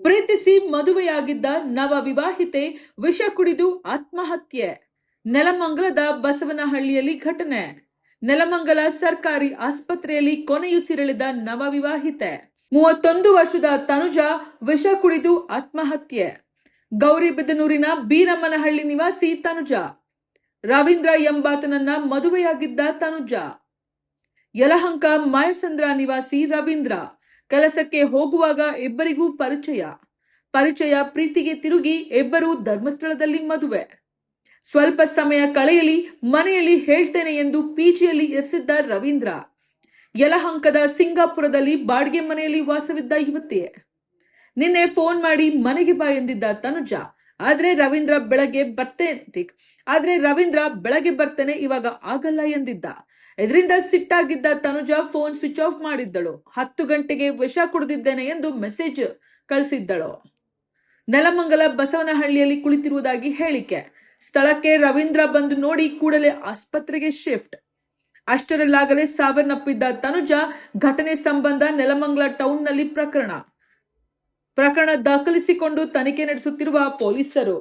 ಪ್ರೀತಿಸಿ ಮದುವೆಯಾಗಿದ್ದ ನವ ವಿವಾಹಿತೆ ವಿಷ ಕುಡಿದು ಆತ್ಮಹತ್ಯೆ. ನೆಲಮಂಗಲದ ಬಸವನಹಳ್ಳಿಯಲ್ಲಿ ಘಟನೆ. ನೆಲಮಂಗಲ ಸರ್ಕಾರಿ ಆಸ್ಪತ್ರೆಯಲ್ಲಿ ಕೊನೆಯುಸಿರೆಳೆದ ನವ ವಿವಾಹಿತೆ 31 ವರ್ಷದ ತನುಜಾ ವಿಷ ಕುಡಿದು ಆತ್ಮಹತ್ಯೆ. ಗೌರಿಬಿದನೂರಿನ ಬೀರಮ್ಮನಹಳ್ಳಿ ನಿವಾಸಿ ತನುಜಾ. ರವೀಂದ್ರ ಎಂಬಾತನನ್ನ ಮದುವೆಯಾಗಿದ್ದ ತನುಜಾ. ಯಲಹಂಕ ಮಾಯಸಂದ್ರ ನಿವಾಸಿ ರವೀಂದ್ರ. ಕೆಲಸಕ್ಕೆ ಹೋಗುವಾಗ ಇಬ್ಬರಿಗೂ ಪರಿಚಯ ಪ್ರೀತಿಗೆ ತಿರುಗಿ ಇಬ್ಬರು ಧರ್ಮಸ್ಥಳದಲ್ಲಿ ಮದುವೆ. ಸ್ವಲ್ಪ ಸಮಯ ಕಳೆಯಲಿ ಮನೆಯಲ್ಲಿ ಹೇಳ್ತೇನೆ ಎಂದು ಪಿಜಿಯಲ್ಲಿ ಎಸೆದ ರವೀಂದ್ರ. ಯಲಹಂಕದ ಸಿಂಗಾಪುರದಲ್ಲಿ ಬಾಡಿಗೆ ಮನೆಯಲ್ಲಿ ವಾಸವಿದ್ದ ಯುವತಿ. ನಿನ್ನೆ ಫೋನ್ ಮಾಡಿ ಮನೆಗೆ ಬಾ ಎಂದಿದ್ದ ತನುಜಾ. ಆದ್ರೆ ರವೀಂದ್ರ ಬೆಳಗ್ಗೆ ಬರ್ತೇನೆ ಇವಾಗ ಆಗಲ್ಲ ಎಂದಿದ್ದ. ಇದರಿಂದ ಸಿಟ್ಟಾಗಿದ್ದ ತನುಜಾ ಫೋನ್ ಸ್ವಿಚ್ ಆಫ್ ಮಾಡಿದ್ದಳು. 10 ಗಂಟೆಗೆ ವಿಷ ಕುಡಿದಿದ್ದೇನೆ ಎಂದು ಮೆಸೇಜ್ ಕಳಿಸಿದ್ದಳು. ನೆಲಮಂಗಲ ಬಸವನಹಳ್ಳಿಯಲ್ಲಿ ಕುಳಿತಿರುವುದಾಗಿ ಹೇಳಿಕೆ. ಸ್ಥಳಕ್ಕೆ ರವೀಂದ್ರ ಬಂದು ನೋಡಿ ಕೂಡಲೇ ಆಸ್ಪತ್ರೆಗೆ ಶಿಫ್ಟ್. ಅಷ್ಟರಲ್ಲಾಗಲೇ ಸಾವನ್ನಪ್ಪಿದ್ದ ತನುಜಾ. ಘಟನೆ ಸಂಬಂಧ ನೆಲಮಂಗಲ ಟೌನ್ನಲ್ಲಿ ಪ್ರಕರಣ ದಾಖಲಿಸಿಕೊಂಡು ತನಿಖೆ ನಡೆಸುತ್ತಿರುವ ಪೊಲೀಸರು